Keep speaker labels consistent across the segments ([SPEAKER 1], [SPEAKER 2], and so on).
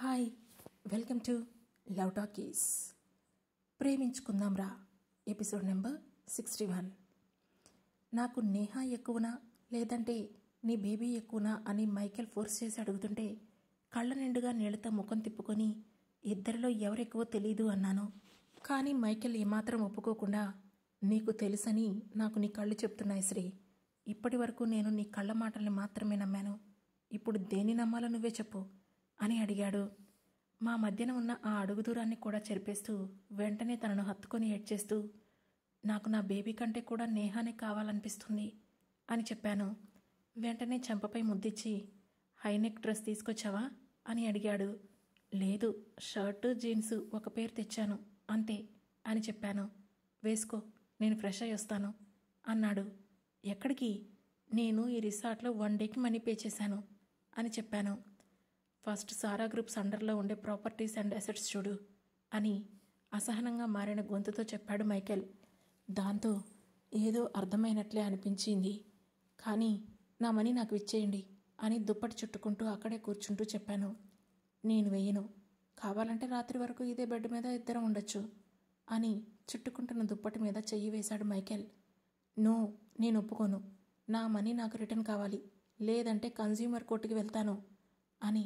[SPEAKER 1] Hi, welcome to love talkies. ప్రేమించుకుందాం రా episode number 61. నాకు నేహా ఎక్కువనా లేదంటే నీ బేబీ ఎక్కువనా అని మైకేల్ ఫోర్స్ చేసి అడుగుతుంటే కళ్ళ నిండుగా నీళ్లతో ముఖం తిప్పుకొని ఇద్దరిలో ఎవరెక్కువో తెలీదు అన్నాను. కానీ మైకేల్ ఏమాత్రం ఒప్పుకోకుండా నీకు తెలుసని నాకు నీ కళ్ళు చెప్తున్నాయి శ్రీ. ఇప్పటి వరకు నేను నీ కళ్ళ మాటల్ని మాత్రమే నమ్మాను. ఇప్పుడు దేన్ని నమ్మాలో నువ్వే చెప్పు అని అడిగాడు. మా మధ్యన ఉన్న ఆ అడుగు దూరాన్ని కూడా చెరిపేస్తూ వెంటనే తనను హత్తుకొని ఏడ్చేస్తూ నాకు నా బేబీ కంటే కూడా నేహానే కావాలనిపిస్తుంది అని చెప్పాను. వెంటనే చెంపపై ముద్దిచ్చి హైనెక్ డ్రెస్ తీసుకొచ్చావా అని అడిగాడు. లేదు, షర్టు జీన్సు ఒక పేరు తెచ్చాను అంతే అని చెప్పాను. వేసుకో, నేను ఫ్రెష్ అయ్యి వస్తాను అన్నాడు. ఎక్కడికి? నేను ఈ రిసార్ట్లో 1 డేకి మనీ పే చేశాను అని చెప్పాను. ఫస్ట్ సారా గ్రూప్స్ అండర్లో ఉండే ప్రాపర్టీస్ అండ్ అసెట్స్ చూడు అని అసహనంగా మారిన గొంతుతో చెప్పాడు మైకేల్. దాంతో ఏదో అర్థమైనట్లే అనిపించింది. కానీ నా మనీ నాకు ఇచ్చేయండి అని దుప్పటి చుట్టుకుంటూ అక్కడే కూర్చుంటూ చెప్పాను. నేను వేయను, కావాలంటే రాత్రి వరకు ఇదే బెడ్ మీద ఇద్దరం ఉండొచ్చు అని చుట్టుకుంటున్న దుప్పటి మీద చెయ్యి వేశాడు మైకేల్. నో, నేను ఒప్పుకోను. నా మనీ నాకు రిటర్న్ కావాలి, లేదంటే కన్జ్యూమర్ కోర్టుకి వెళ్తాను అని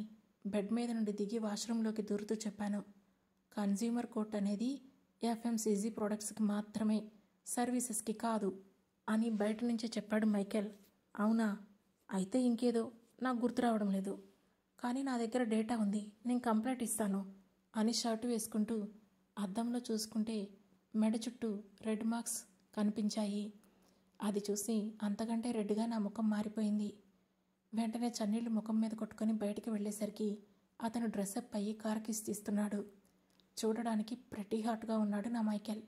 [SPEAKER 1] బెడ్ మీద నుండి దిగి వాష్రూంలోకి దూరుతూ చెప్పాను. కన్జ్యూమర్ కోర్ట్ అనేది ఎఫ్ఎంసీజీ ప్రోడక్ట్స్కి మాత్రమే, సర్వీసెస్కి కాదు అని బయట నుంచే చెప్పాడు మైకేల్. అవునా? అయితే ఇంకేదో నాకు గుర్తు రావడం లేదు, కానీ నా దగ్గర డేటా ఉంది, నేను కంప్లైంట్ ఇస్తాను అని షర్టు వేసుకుంటూ అద్దంలో చూసుకుంటే మెడ చుట్టూ రెడ్ మార్క్స్ కనిపించాయి. అది చూసి అంతకంటే రెడ్గా నా ముఖం మారిపోయింది. వెంటనే చన్నీళ్లు ముఖం మీద కొట్టుకొని బయటికి వెళ్ళేసరికి అతను డ్రెస్అప్ అయ్యి కారుకిస్ తీస్తున్నాడు. చూడడానికి ప్రెటీ హాట్గా ఉన్నాడు నా మైకేల్.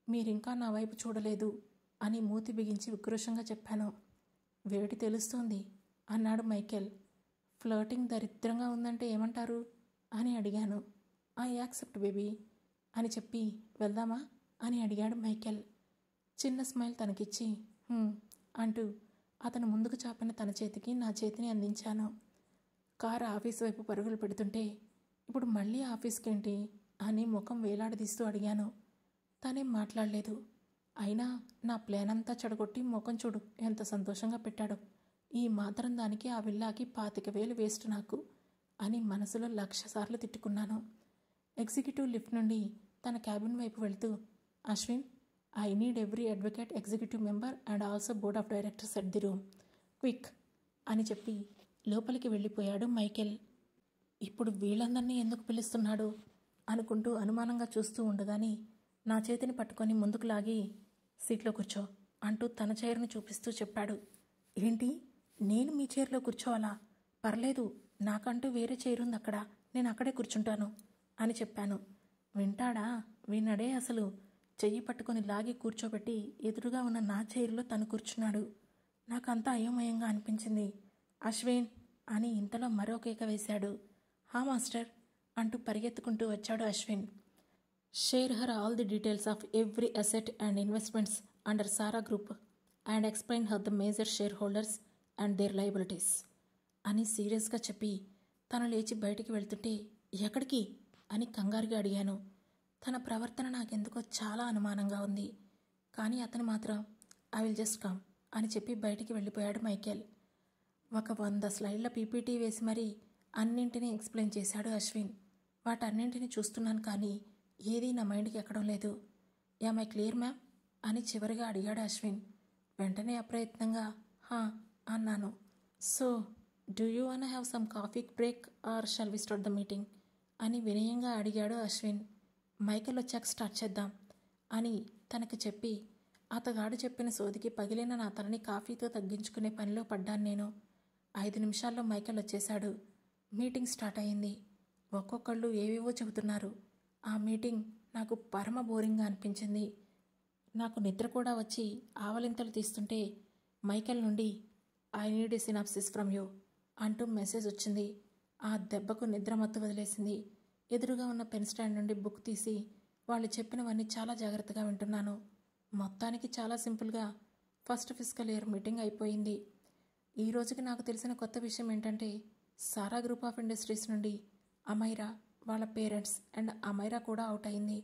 [SPEAKER 1] మీరింకా నా వైపు చూడలేదు అని మూతి బిగించి ఉక్రోషంగా చెప్పాను. వేడి తెలుస్తోంది అన్నాడు మైకేల్. ఫ్లర్టింగ్ దరిద్రంగా ఉందంటే ఏమంటారు అని అడిగాను. ఐ యాక్సెప్ట్ బేబీ అని చెప్పి వెళ్దామా అని అడిగాడు మైకేల్. చిన్న స్మైల్ తనకిచ్చి అంటూ అతను ముందుకు చాపిన తన చేతికి నా చేతిని అందించాను. కారు ఆఫీస్ వైపు పరుగులు పెడుతుంటే ఇప్పుడు మళ్ళీ ఆఫీస్కేంటి అని ముఖం వేలాడదీస్తూ అడిగాను. తనేం మాట్లాడలేదు. అయినా నా ప్లాన్ అంతా చెడగొట్టి ముఖం చూడు ఎంత సంతోషంగా పెట్టాడు. ఈ మాత్రం దానికి ఆ విల్లాకి 25,000 వేస్ట్ నాకు అని మనసులో 1,00,000 సార్లు తిట్టుకున్నాను. ఎగ్జిక్యూటివ్ లిఫ్ట్ నుండి తన క్యాబిన్ వైపు వెళ్తూ Ashwin, I need every advocate, executive member and also board of directors at the room quick అని చెప్పి లోపలికి వెళ్ళిపోయాడు మైకేల్. ఇప్పుడు వీళ్ళందరినీ ఎందుకు పిలుస్తున్నాడు అనుకుంటూ అనుమానంగా చూస్తూ ఉండగానే నా చేతిని పట్టుకొని ముందుకు లాగి సీట్లో కూర్చో అంటూ తన చైర్ను చూపిస్తూ చెప్పాడు. ఏంటి, నేను మీ చైర్లో కూర్చోవాలా? పర్లేదు, నాకంటూ వేరే చైర్ ఉంది అక్కడ, నేను అక్కడే కూర్చుంటాను అని చెప్పాను. వింటాడా? వినడే. అసలు చెయ్యి పట్టుకొని లాగి కూర్చోబెట్టి ఎదురుగా ఉన్న నా చైర్లో తను కూర్చున్నాడు. నాకంతా అయోమయంగా అనిపించింది. అశ్విన్ అని ఇంతలో మరో కేక వేశాడు. హా మాస్టర్ అంటూ పరిగెత్తుకుంటూ వచ్చాడు Ashwin. Share her all the details of every asset and investments under Sara group and explain her the major shareholders and their liabilities అని సీరియస్గా చెప్పి తను లేచి బయటికి వెళ్తుంటే ఎక్కడికి అని కంగారుగా అడిగాను. తన ప్రవర్తన నాకెందుకో చాలా అనుమానంగా ఉంది. కానీ అతను మాత్రం ఐ విల్ జస్ట్ కమ్ అని చెప్పి బయటికి వెళ్ళిపోయాడు మైకేల్. ఒక 100 స్లైడ్ల పీపీటీ వేసి మరీ అన్నింటినీ ఎక్స్ప్లెయిన్ చేశాడు అశ్విన్. వాటన్నింటినీ చూస్తున్నాను కానీ ఏదీ నా మైండ్కి ఎక్కడం లేదు. యామ్ ఐ క్లియర్ మ్యామ్ అని చివరిగా అడిగాడు అశ్విన్. వెంటనే అప్రయత్నంగా హా అన్నాను. So do you want have some coffee break or shall we start the meeting అని వినయంగా అడిగాడు అశ్విన్. మైకేల్ వచ్చాక స్టార్ట్ చేద్దాం అని తనకు చెప్పి అతగాడు చెప్పిన సోదికి పగిలిన నా తలని కాఫీతో తగ్గించుకునే పనిలో పడ్డాను నేను. 5 నిమిషాల్లో మైకేల్ వచ్చేశాడు. మీటింగ్ స్టార్ట్ అయింది. ఒక్కొక్కళ్ళు ఏవేవో చెబుతున్నారు. ఆ మీటింగ్ నాకు పరమ బోరింగ్గా అనిపించింది. నాకు నిద్ర కూడా వచ్చి ఆవలింతలు తీస్తుంటే మైకేల్ నుండి I need a synopsis from you అంటూ మెసేజ్ వచ్చింది. ఆ దెబ్బకు నిద్ర మత్తు వదిలేసింది. ఎదురుగా ఉన్న పెన్ స్టాండ్ నుండి బుక్ తీసి వాళ్ళు చెప్పినవన్నీ చాలా జాగ్రత్తగా వింటున్నాను. మొత్తానికి చాలా సింపుల్గా ఫస్ట్ ఫిజికల్ ఇయర్ మీటింగ్ అయిపోయింది. ఈ రోజుకి నాకు తెలిసిన కొత్త విషయం ఏంటంటే సారా గ్రూప్ ఆఫ్ ఇండస్ట్రీస్ నుండి అమైరా, వాళ్ళ పేరెంట్స్ అండ్ అమైరా కూడా అవుట్ అయింది.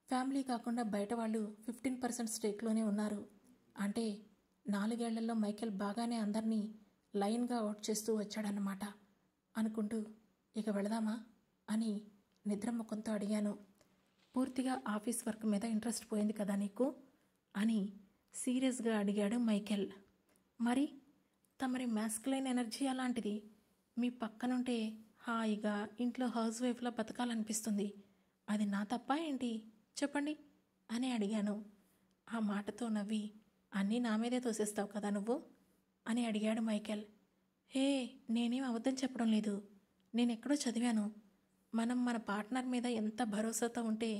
[SPEAKER 1] ఫ్యామిలీ కాకుండా బయట వాళ్ళు 15% స్టేక్లోనే ఉన్నారు. అంటే 4 ఏళ్లలో మైకేల్ బాగానే అందరినీ లైన్గా అవుట్ చేస్తూ వచ్చాడన్నమాట. అనుకుంటూ ఇక వెళదామా అని నిద్రముఖంతో అడిగాను. పూర్తిగా ఆఫీస్ వర్క్ మీద ఇంట్రెస్ట్ పోయింది కదా నీకు అని సీరియస్గా అడిగాడు మైకేల్. మరి తమరి మ్యాస్కులైన్ ఎనర్జీ అలాంటిది. మీ పక్కనుంటే హాయిగా ఇంట్లో హౌస్ వైఫ్లా బతకాలనిపిస్తుంది. అది నా తప్ప ఏంటి చెప్పండి అని అడిగాను. ఆ మాటతో నవ్వి అన్నీ నా మీదే తోసేస్తావు కదా నువ్వు అని అడిగాడు మైకేల్. హే, నేనేం అబద్ధం చెప్పడం లేదు. నేనెక్కడో చదివాను, మనం మన పార్ట్నర్ మీద ఎంత భరోసాతో ఉంటే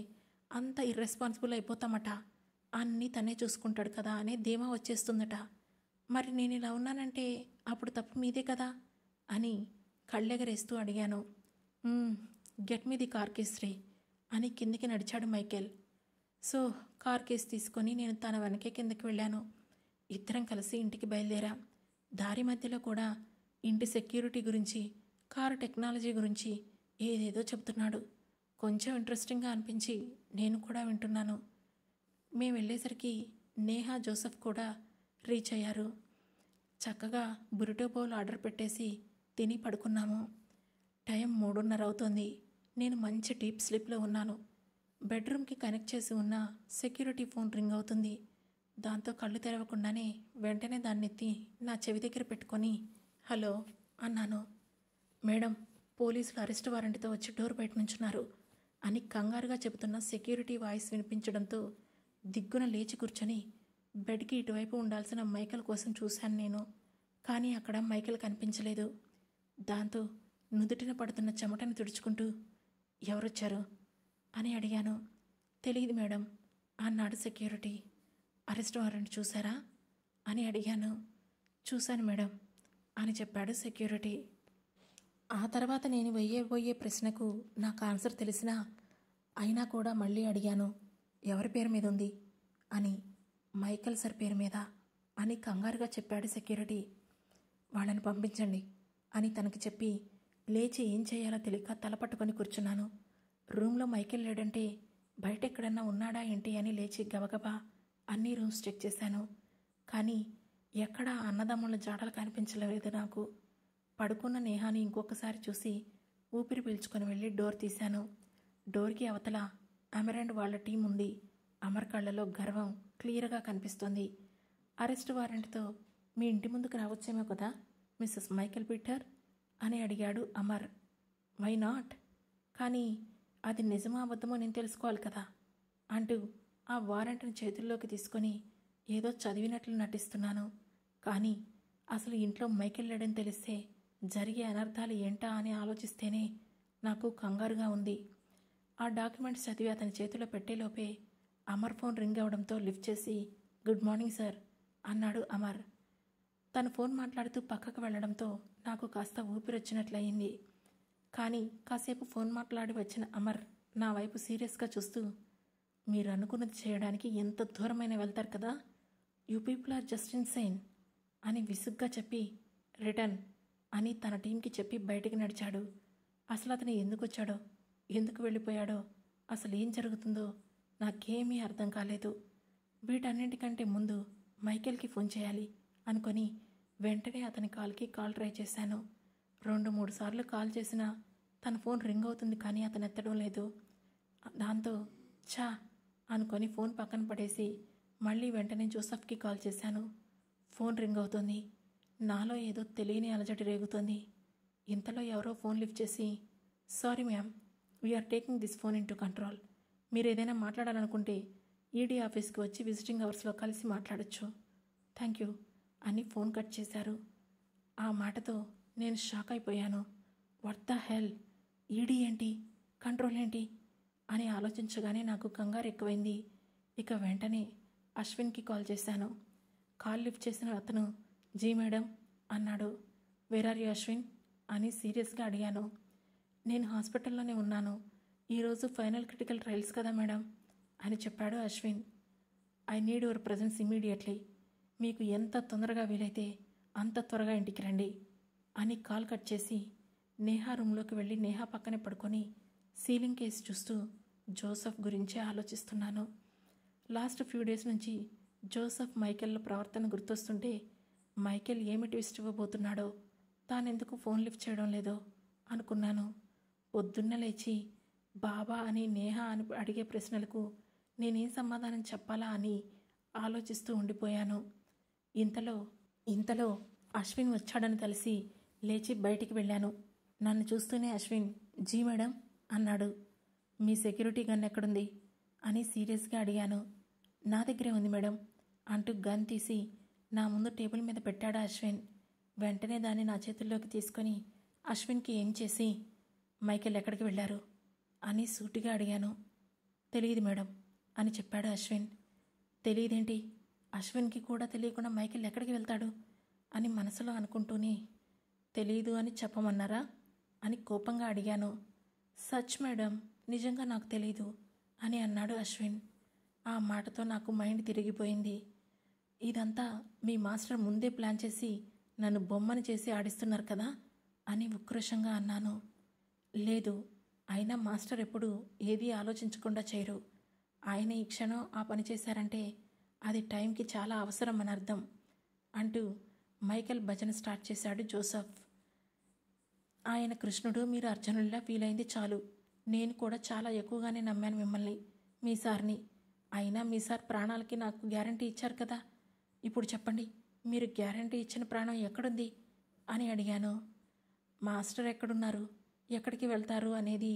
[SPEAKER 1] అంత ఇర్రెస్పాన్సిబుల్ అయిపోతామట. అన్నీ తనే చూసుకుంటాడు కదా అనే ధీమా వచ్చేస్తుందట. మరి నేను ఇలా ఉన్నానంటే అప్పుడు తప్పు మీదే కదా అని కళ్ళెగరేస్తూ అడిగాను. Get me the car keys రే అని కిందికి నడిచాడు మైకేల్. సో కార్ కేస్ తీసుకొని నేను తన వెనకే కిందకి వెళ్ళాను. ఇద్దరం కలిసి ఇంటికి బయలుదేరాం. దారి మధ్యలో కూడా ఇంటి సెక్యూరిటీ గురించి, కారు టెక్నాలజీ గురించి ఏదేదో చెబుతున్నాడు. కొంచెం ఇంట్రెస్టింగ్గా అనిపించి నేను కూడా వింటున్నాను. మేము వెళ్ళేసరికి నేహా, జోసెఫ్ కూడా రీచ్ అయ్యారు. చక్కగా బురిటో బౌల్ ఆర్డర్ పెట్టేసి తిని పడుకున్నాము. టైం 3:30 అవుతోంది. నేను మంచి డీప్ స్లీప్లో ఉన్నాను. బెడ్రూమ్కి కనెక్ట్ చేసి ఉన్న సెక్యూరిటీ ఫోన్ రింగ్ అవుతుంది. దాంతో కళ్ళు తెరవకుండానే వెంటనే దాన్నెత్తి నా చెవి దగ్గర పెట్టుకొని హలో అన్నాను. మేడం, పోలీసులు అరెస్ట్ వారెంట్తో వచ్చి డోర్ బయట నుంచున్నారు అని కంగారుగా చెబుతున్న సెక్యూరిటీ వాయిస్ వినిపించడంతో దిగ్గున లేచి కూర్చొని బెడ్కి ఇటువైపు ఉండాల్సిన మైకేల్ కోసం చూశాను నేను. కానీ అక్కడ మైకేల్ కనిపించలేదు. దాంతో నుదుటిన పడుతున్న చెమటను తుడుచుకుంటూ ఎవరొచ్చారు అని అడిగాను. తెలియదు మేడం అన్నాడు సెక్యూరిటీ. అరెస్ట్ వారెంట్ చూసారా అని అడిగాను. చూశాను మేడం అని చెప్పాడు సెక్యూరిటీ. ఆ తర్వాత నేను వెయ్యబోయే ప్రశ్నకు నాకు ఆన్సర్ తెలిసినా అయినా కూడా మళ్ళీ అడిగాను. ఎవరి పేరు మీద ఉంది అని. మైకేల్ సార్ పేరు మీద అని కంగారుగా చెప్పాడు సెక్యూరిటీ. వాళ్ళని పంపించండి అని తనకి చెప్పి లేచి ఏం చేయాలో తెలియక తలపట్టుకొని కూర్చున్నాను. రూమ్లో మైకేల్ లేడంటే బయట ఎక్కడన్నా ఉన్నాడా ఏంటి అని లేచి గబగబా అన్ని రూమ్స్ చెక్ చేశాను. కానీ ఎక్కడా అన్నదమ్ముల జాడలు కనిపించలేదు నాకు. పడుకున్న నేహాని ఇంకొకసారి చూసి ఊపిరి పీల్చుకొని వెళ్ళి డోర్ తీశాను. డోర్కి అవతల అమర్ అండ్ వాళ్ళ టీం ఉంది. అమర్ కళ్ళలో గర్వం క్లియర్గా కనిపిస్తుంది. అరెస్ట్ వారెంట్తో మీ ఇంటి ముందుకు రావచ్చేమో కదా మిస్సెస్ మైకేల్ పీటర్ అని అడిగాడు అమర్. వై నాట్, కానీ అది నిజమా అబద్ధమో నేను తెలుసుకోవాలి కదా అంటూ ఆ వారెంట్ని చేతుల్లోకి తీసుకొని ఏదో చదివినట్లు నటిస్తున్నాను. కానీ అసలు ఇంట్లో మైకేల్ లేడని తెలిస్తే జరిగే అనర్థాలు ఏంటా అని ఆలోచిస్తేనే నాకు కంగారుగా ఉంది. ఆ డాక్యుమెంట్స్ చదివి అతని చేతిలో పెట్టేలోపే అమర్ ఫోన్ రింగ్ అవడంతో లిఫ్ట్ చేసి గుడ్ మార్నింగ్ సార్ అన్నాడు అమర్. తను ఫోన్ మాట్లాడుతూ పక్కకు వెళ్లడంతో నాకు కాస్త ఊపిరొచ్చినట్లయింది. కానీ కాసేపు ఫోన్ మాట్లాడి వచ్చిన అమర్ నా వైపు సీరియస్గా చూస్తూ మీరు అనుకున్నది చేయడానికి ఎంత దూరమైన వెళ్తారు కదా, you people are just insane అని విసుగ్గా చెప్పి రిటర్న్ అని తన టీంకి చెప్పి బయటికి నడిచాడు. అసలు అతను ఎందుకు వచ్చాడో, ఎందుకు వెళ్ళిపోయాడో, అసలు ఏం జరుగుతుందో నాకేమీ అర్థం కాలేదు. వీటన్నింటికంటే ముందు మైకేల్కి ఫోన్ చేయాలి అనుకొని వెంటనే అతని కాల్కి కాల్ ట్రై చేశాను. 2-3 సార్లు కాల్ చేసినా తన ఫోన్ రింగ్ అవుతుంది కానీ అతను ఎత్తడం లేదు. దాంతో ఛా అనుకొని ఫోన్ పక్కన పడేసి మళ్ళీ వెంటనే జోసెఫ్కి కాల్ చేశాను. ఫోన్ రింగ్ అవుతుంది. నాలో ఏదో తెలియని అలజడి రేగుతోంది. ఇంతలో ఎవరో ఫోన్ లిఫ్ట్ చేసి sorry ma'am, we are taking this phone into control. మీరు ఏదైనా మాట్లాడాలనుకుంటే ఈడీ ఆఫీస్కి వచ్చి విజిటింగ్ అవర్స్లో కలిసి మాట్లాడచ్చు, థ్యాంక్ యూ అని ఫోన్ కట్ చేశారు. ఆ మాటతో నేను షాక్ అయిపోయాను. వాట్ ద హెల్, ఈడీ ఏంటి, కంట్రోల్ ఏంటి అని ఆలోచించగానే నాకు కంగారు ఎక్కువైంది. ఇక వెంటనే అశ్విన్కి కాల్ చేశాను. కాల్ లిఫ్ట్ చేసిన అతను జీ మేడం అన్నాడు. వేర్ ఆర్ యూ అశ్విన్ అని సీరియస్గా అడిగాను. నేను హాస్పిటల్లోనే ఉన్నాను, ఈరోజు ఫైనల్ క్రిటికల్ ట్రయల్స్ కదా మేడం అని చెప్పాడు Ashwin. I need your presence immediately. మీకు ఎంత తొందరగా వీలైతే అంత త్వరగా ఇంటికి రండి అని కాల్ కట్ చేసి నేహా రూమ్లోకి వెళ్ళి నేహా పక్కనే పడుకొని సీలింగ్ కేసు చూస్తూ జోసెఫ్ గురించే ఆలోచిస్తున్నాను. లాస్ట్ ఫ్యూ డేస్ నుంచి జోసెఫ్ మైకేల్ ప్రవర్తన గుర్తొస్తుంటే మైకేల్ ఏమి ట్విస్ట్ ఇవ్వబోతున్నాడో, తానెందుకు ఫోన్ లిఫ్ట్ చేయడం లేదో అనుకున్నాను. పొద్దున్న లేచి బాబా అని నేహా అని అడిగే ప్రశ్నలకు నేనేం సమాధానం చెప్పాలా అని ఆలోచిస్తూ ఉండిపోయాను. ఇంతలో అశ్విన్ వచ్చాడని తెలిసి లేచి బయటికి వెళ్ళాను. నన్ను చూస్తూనే అశ్విన్, జీ మేడం అన్నాడు. మీ సెక్యూరిటీ గన్ ఎక్కడుంది అని సీరియస్గా అడిగాను. నా దగ్గరే ఉంది మేడం అంటూ గన్ తీసి నా ముందు టేబుల్ మీద పెట్టాడు అశ్విన్. వెంటనే దాన్ని నా చేతుల్లోకి తీసుకొని అశ్విన్కి ఏం చేసి, మైకేల్ ఎక్కడికి వెళ్ళారు అని సూటిగా అడిగాను. తెలియదు మేడం అని చెప్పాడు అశ్విన్. తెలియదేంటి, అశ్విన్కి కూడా తెలియకుండా మైకేల్ ఎక్కడికి వెళ్తాడు అని మనసులో అనుకుంటూనే, తెలీదు అని చెప్పమన్నారా అని కోపంగా అడిగాను. సచ్ మేడం, నిజంగా నాకు తెలీదు అని అన్నాడు అశ్విన్. ఆ మాటతో నాకు మైండ్ తిరిగిపోయింది. ఇదంతా మీ మాస్టర్ ముందే ప్లాన్ చేసి నన్ను బొమ్మని చేసి ఆడిస్తున్నారు కదా అని ఉక్రోషంగా అన్నాను. లేదు, అయినా మాస్టర్ ఎప్పుడు ఏదీ ఆలోచించకుండా చేయరు. ఆయన ఈ క్షణం ఆ పని చేశారంటే అది టైంకి చాలా అవసరం అని అర్థం అంటూ మైకేల్ భజన స్టార్ట్ చేశాడు జోసెఫ్. ఆయన కృష్ణుడు, మీరు అర్జునుడిలా ఫీల్ అయింది చాలు. నేను కూడా చాలా ఎక్కువగానే నమ్మాను మిమ్మల్ని, మీ సార్ని. అయినా మీ సార్ ప్రాణాలకి నాకు గ్యారంటీ ఇచ్చారు కదా. ఇప్పుడు చెప్పండి, మీరు గ్యారంటీ ఇచ్చిన ప్రాణం ఎక్కడుంది అని అడిగాను. మాస్టర్ ఎక్కడున్నారు, ఎక్కడికి వెళ్తారు అనేది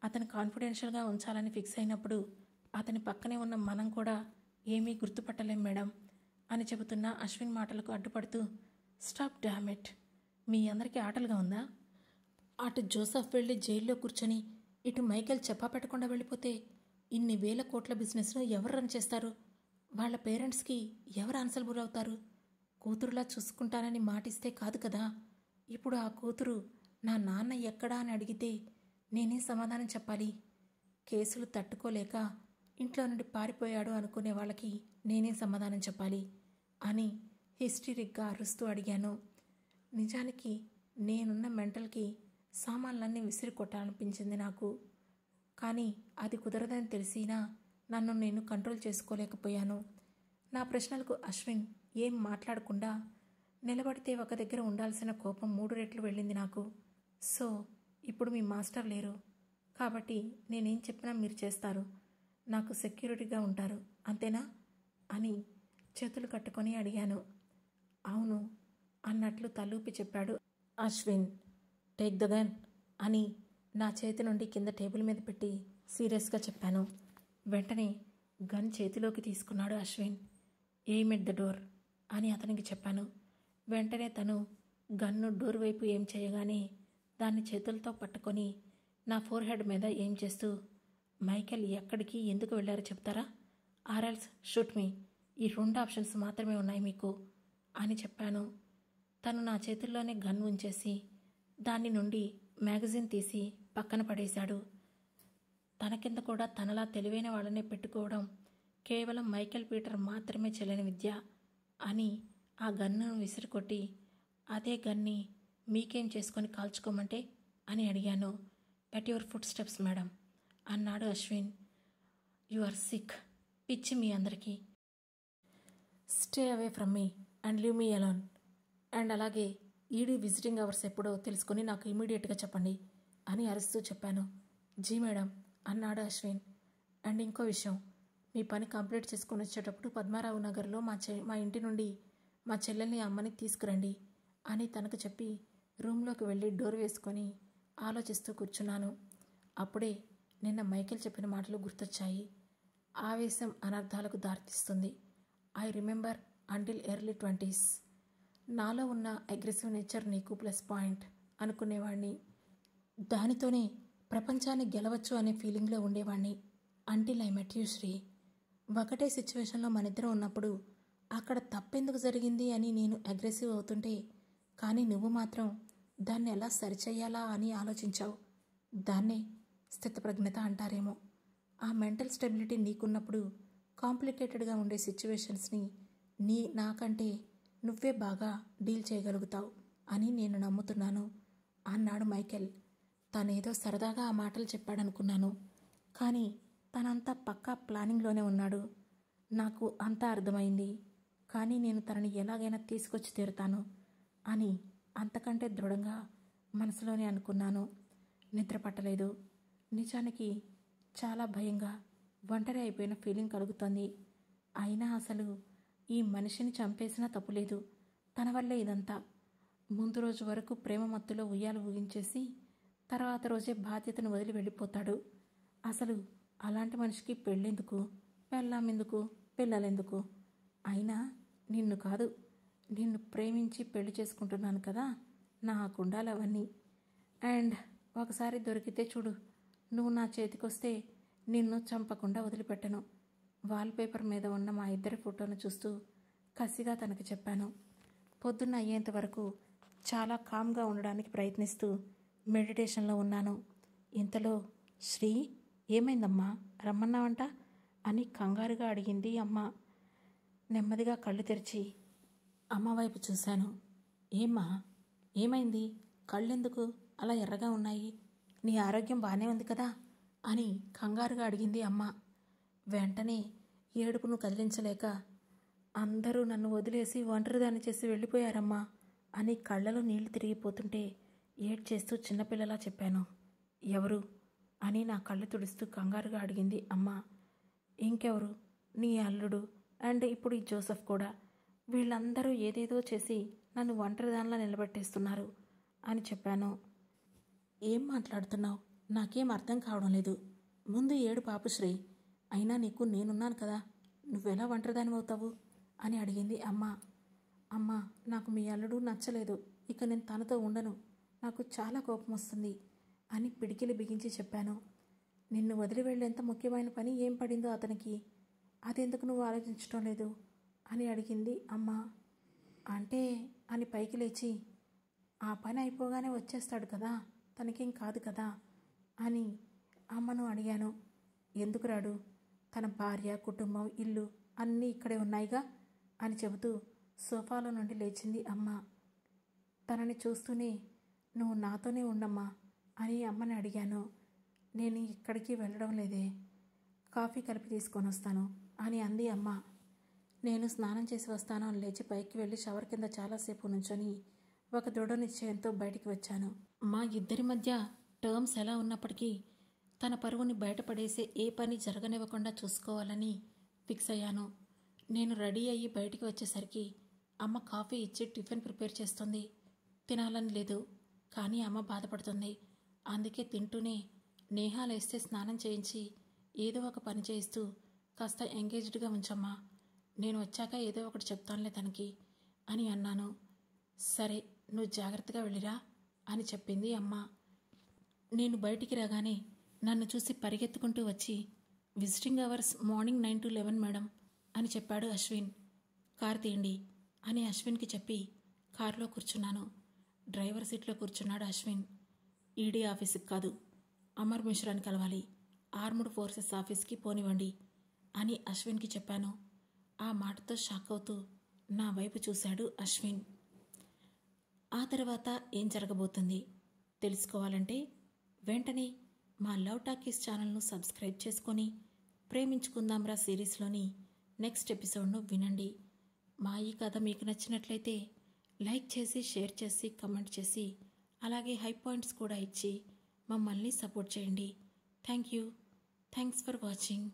[SPEAKER 1] అతను కాన్ఫిడెన్షియల్గా ఉంచాలని ఫిక్స్ అయినప్పుడు అతని పక్కనే ఉన్న మనం కూడా ఏమీ గుర్తుపట్టలేం మేడం అని చెబుతున్న అశ్విన్ మాటలకు అడ్డుపడుతూ, స్టాప్ డామిట్, మీ అందరికీ ఆటలుగా ఉందా? అటు జోసెఫ్ వెళ్ళి జైల్లో కూర్చొని ఇటు మైకేల్ చెప్పా పెట్టకుండా వెళ్ళిపోతే ఇన్ని వేల కోట్ల బిజినెస్ను ఎవరు రన్ చేస్తారు? వాళ్ళ పేరెంట్స్కి ఎవరు ఆన్సర్బుల్ అవుతారు? కూతురులా చూసుకుంటానని మాటిస్తే కాదు కదా. ఇప్పుడు ఆ కూతురు నా నాన్న ఎక్కడా అని అడిగితే నేనే సమాధానం చెప్పాలి? కేసులు తట్టుకోలేక ఇంట్లో నుండి పారిపోయాడు అనుకునే వాళ్ళకి నేనే సమాధానం చెప్పాలి అని హిస్టరిక్గా అరుస్తూ అడిగాను. నిజానికి నేనున్న మెంటల్కి సామాన్లన్నీ విసిరి కొట్టాలనిపించింది నాకు. కానీ అది కుదరదని తెలిసినా నన్ను నేను కంట్రోల్ చేసుకోలేకపోయాను. నా ప్రశ్నలకు అశ్విన్ ఏం మాట్లాడకుండా నిలబడితే ఒక దగ్గర ఉండాల్సిన కోపం 3 రెట్లు వెళ్ళింది నాకు. సో ఇప్పుడు మీ మాస్టర్ లేరు కాబట్టి నేనేం చెప్పినా మీరు చేస్తారు, నాకు సెక్యూరిటీగా ఉంటారు, అంతేనా అని చేతులు కట్టుకొని అడిగాను. అవును అన్నట్లు తలూపి చెప్పాడు అశ్విన్. టేక్ ద గన్ అని నా చేతి నుండి కింద టేబుల్ మీద పెట్టి సీరియస్గా చెప్పాను. వెంటనే గన్ చేతిలోకి తీసుకున్నాడు Ashwin. Aim at the door అని అతనికి చెప్పాను. వెంటనే తను గన్ను డోర్ వైపు ఏం చేయగానే దాన్ని చేతులతో పట్టుకొని నా ఫోర్ హెడ్ మీద ఏం చేస్తూ, మైకేల్ ఎక్కడికి ఎందుకు వెళ్ళారో చెప్తారా, ఆర్ఎల్స్ షూట్ మీ, ఈ 2 ఆప్షన్స్ మాత్రమే ఉన్నాయి మీకు అని చెప్పాను. తను నా చేతుల్లోనే గన్ ఉంచేసి దాని నుండి మ్యాగజైన్ తీసి పక్కన పడేశాడు. తన కింద కూడా తనలా తెలివైన వాళ్ళనే పెట్టుకోవడం కేవలం మైకేల్ పీటర్ మాత్రమే చెల్లని విద్య అని ఆ గన్నును విసిరికొట్టి, అదే గన్ని మీకేం చేసుకొని కాల్చుకోమంటే అని అడిగాను. At your foot steps madam అన్నాడు అశ్విన్. యు ఆర్ సిక్, పిచ్చి మీ అందరికీ. Stay away from me and leave me alone. And అలాగే ఈడీ విజిటింగ్ అవర్స్ ఎప్పుడో తెలుసుకొని నాకు ఇమీడియట్గా చెప్పండి అని అరుస్తూ చెప్పాను. జీ మేడం అన్నాడు అశ్విన్. అండ్ ఇంకో విషయం, మీ పని కంప్లీట్ చేసుకొని వచ్చేటప్పుడు పద్మారావు నగర్లో మా ఇంటి నుండి మా చెల్లెల్ని అమ్మని తీసుకురండి అని తనకు చెప్పి రూమ్లోకి వెళ్ళి డోర్ వేసుకొని ఆలోచిస్తూ కూర్చున్నాను. అప్పుడే నిన్న మైకేల్ చెప్పిన మాటలు గుర్తొచ్చాయి. ఆవేశం అనర్థాలకు దారితీస్తుంది. I remember until early 20s. నాలో ఉన్న అగ్రెసివ్ నేచర్ నీకు ప్లస్ పాయింట్ అనుకునేవాడిని. దానితోనే ప్రపంచాన్ని గెలవచ్చు అనే ఫీలింగ్లో ఉండేవాడిని. Until I met you Sri. ఒకటే సిచ్యువేషన్లో మనిద్దరం ఉన్నప్పుడు అక్కడ తప్పెందుకు జరిగింది అని నేను అగ్రెసివ్ అవుతుంటే, కానీ నువ్వు మాత్రం దాన్ని ఎలా సరిచేయాలా అని ఆలోచించావు. దాన్నే స్థితప్రజ్ఞత అంటారేమో. ఆ మెంటల్ స్టెబిలిటీ నీకున్నప్పుడు కాంప్లికేటెడ్గా ఉండే సిచ్యువేషన్స్ని నాకంటే నువ్వే బాగా డీల్ చేయగలుగుతావు అని నేను నమ్ముతున్నాను అన్నాడు మైకేల్. తనేదో సరదాగా ఆ మాటలు చెప్పాడనుకున్నాను, కానీ తనంతా పక్కా ప్లానింగ్లోనే ఉన్నాడు. నాకు అంతా అర్థమైంది. కానీ నేను తనని ఎలాగైనా తీసుకొచ్చి తీరుతాను అని అంతకంటే దృఢంగా మనసులోనే అనుకున్నాను. నిద్ర పట్టలేదు. నిజానికి చాలా భయంగా, ఒంటరి అయిపోయిన ఫీలింగ్ కలుగుతోంది. అయినా అసలు ఈ మనిషిని చంపేసినా తప్పులేదు. తన వల్లే ఇదంతా. ముందు రోజు వరకు ప్రేమ మత్తులో ఉయ్యాలు ఊగించేసి తర్వాత రోజే బాధ్యతను వదిలి వెళ్ళిపోతాడు. అసలు అలాంటి మనిషికి పెళ్ళెందుకు, పెళ్ళామెందుకు, పిల్లలెందుకు? అయినా నిన్ను కాదు, నిన్ను ప్రేమించి పెళ్లి చేసుకుంటున్నాను కదా, నాకుండాలి అవన్నీ. అండ్ ఒకసారి దొరికితే చూడు, నువ్వు నా చేతికొస్తే నిన్ను చంపకుండా వదిలిపెట్టను. వాల్పేపర్ మీద ఉన్న మా ఇద్దరి ఫోటోను చూస్తూ కసిగా తనకు చెప్పాను. పొద్దున్న అయ్యేంత వరకు చాలా కామ్గా ఉండడానికి ప్రయత్నిస్తూ మెడిటేషన్లో ఉన్నాను. ఇంతలో శ్రీ, ఏమైందమ్మా, రమ్మన్నావంట అని కంగారుగా అడిగింది అమ్మ. నెమ్మదిగా కళ్ళు తెరిచి అమ్మ వైపు చూశాను. ఏమ్మా, ఏమైంది? కళ్ళెందుకు అలా ఎర్రగా ఉన్నాయి? నీ ఆరోగ్యం బాగానే ఉంది కదా అని కంగారుగా అడిగింది అమ్మ. వెంటనే ఏడుపును కదిలించలేక, అందరూ నన్ను వదిలేసి ఒంటరిదాన్ని చేసి వెళ్ళిపోయారమ్మా అని కళ్ళలో నీళ్లు తిరిగిపోతుంటే ఏడ్చేస్తూ చిన్నపిల్లలా చెప్పాను. ఎవరు అని నా కళ్ళు తుడుస్తూ కంగారుగా అడిగింది అమ్మ. ఇంకెవరు, నీ అల్లుడు అండ్ ఇప్పుడు ఈ జోసెఫ్ కూడా. వీళ్ళందరూ ఏదేదో చేసి నన్ను ఒంటరిదానిలా నిలబెట్టేస్తున్నారు అని చెప్పాను. ఏం మాట్లాడుతున్నావు? నాకేం అర్థం కావడం లేదు. ముందు ఏడు పాపు శ్రీ. అయినా నీకు నేనున్నాను కదా, నువ్వెలా ఒంటరిదానివవుతావు అని అడిగింది అమ్మ. అమ్మ, నాకు మీ అల్లుడు నచ్చలేదు. ఇక నేను తనతో ఉండను. నాకు చాలా కోపం వస్తుంది అని పిడికిలి బిగించి చెప్పాను. నిన్ను వదిలి వెళ్ళేంత ముఖ్యమైన పని ఏం పడిందో అతనికి, అదెందుకు నువ్వు ఆలోచించడం లేదు అని అడిగింది అమ్మ. అంటే అని పైకి లేచి, ఆ పని అయిపోగానే వచ్చేస్తాడు కదా, తనకేం కాదు కదా అని అమ్మను అడిగాను. ఎందుకు రాడు? తన భార్య, కుటుంబం, ఇల్లు అన్నీ ఇక్కడే ఉన్నాయిగా అని చెబుతూ సోఫాలో నుండి లేచింది అమ్మ. తనని చూస్తూనే, నువ్వు నాతోనే ఉండమ్మా అని అమ్మని అడిగాను. నేను ఎక్కడికి వెళ్ళడం లేదే, కాఫీ కలిపి తీసుకొని వస్తాను అని అంది అమ్మ. నేను స్నానం చేసి వస్తాను అని లేచి పైకి వెళ్ళి షవర్ కింద చాలాసేపు నుంచొని ఒక దృఢ నిశ్చయంతో బయటికి వచ్చాను. మా ఇద్దరి మధ్య టర్మ్స్ ఎలా ఉన్నప్పటికీ తన పరువుని బయటపడేసే ఏ పని జరగనివ్వకుండా చూసుకోవాలని ఫిక్స్ అయ్యాను. నేను రెడీ అయ్యి బయటికి వచ్చేసరికి అమ్మ కాఫీ ఇచ్చి టిఫిన్ ప్రిపేర్ చేస్తుంది. తినాలని లేదు, కానీ అమ్మ బాధపడుతుంది. అందుకే తింటూనే, నేహా లేస్తే స్నానం చేయించి ఏదో ఒక పని చేయిస్తూ కాస్త ఎంగేజ్డ్గా ఉంచమ్మా, నేను వచ్చాక ఏదో ఒకటి చెప్తానులే తనకి అని అన్నాను. సరే, నువ్వు జాగ్రత్తగా వెళ్ళిరా అని చెప్పింది అమ్మ. నేను బయటికి రాగానే నన్ను చూసి పరిగెత్తుకుంటూ వచ్చి, visiting hours morning 9 to 11 madam అని చెప్పాడు అశ్విన్. కారు తీయండి అని అశ్విన్కి చెప్పి కారులో కూర్చున్నాను. డ్రైవర్ సీట్లో కూర్చున్నాడు అశ్విన్. ఈడీ ఆఫీస్కి కాదు, అమర్ మిశ్రాని కలవాలి, ఆర్మ్డ్ ఫోర్సెస్ ఆఫీస్కి పోనివ్వండి అని అశ్విన్కి చెప్పాను. ఆ మాటతో షాక్ అవుతూ నా వైపు చూశాడు అశ్విన్. ఆ తర్వాత ఏం జరగబోతుంది తెలుసుకోవాలంటే వెంటనే మా లవ్ టాకీస్ ఛానల్ను సబ్స్క్రైబ్ చేసుకొని ప్రేమించుకుందాంరా సిరీస్లోని నెక్స్ట్ ఎపిసోడ్ను వినండి. మా ఈ కథ మీకు నచ్చినట్లయితే లైక్ చేసి, షేర్ చేసి, కమెంట్ చేసి, అలాగే హై పాయింట్స్ కూడా ఇచ్చి మమ్మల్ని సపోర్ట్ చేయండి. Thanks for watching.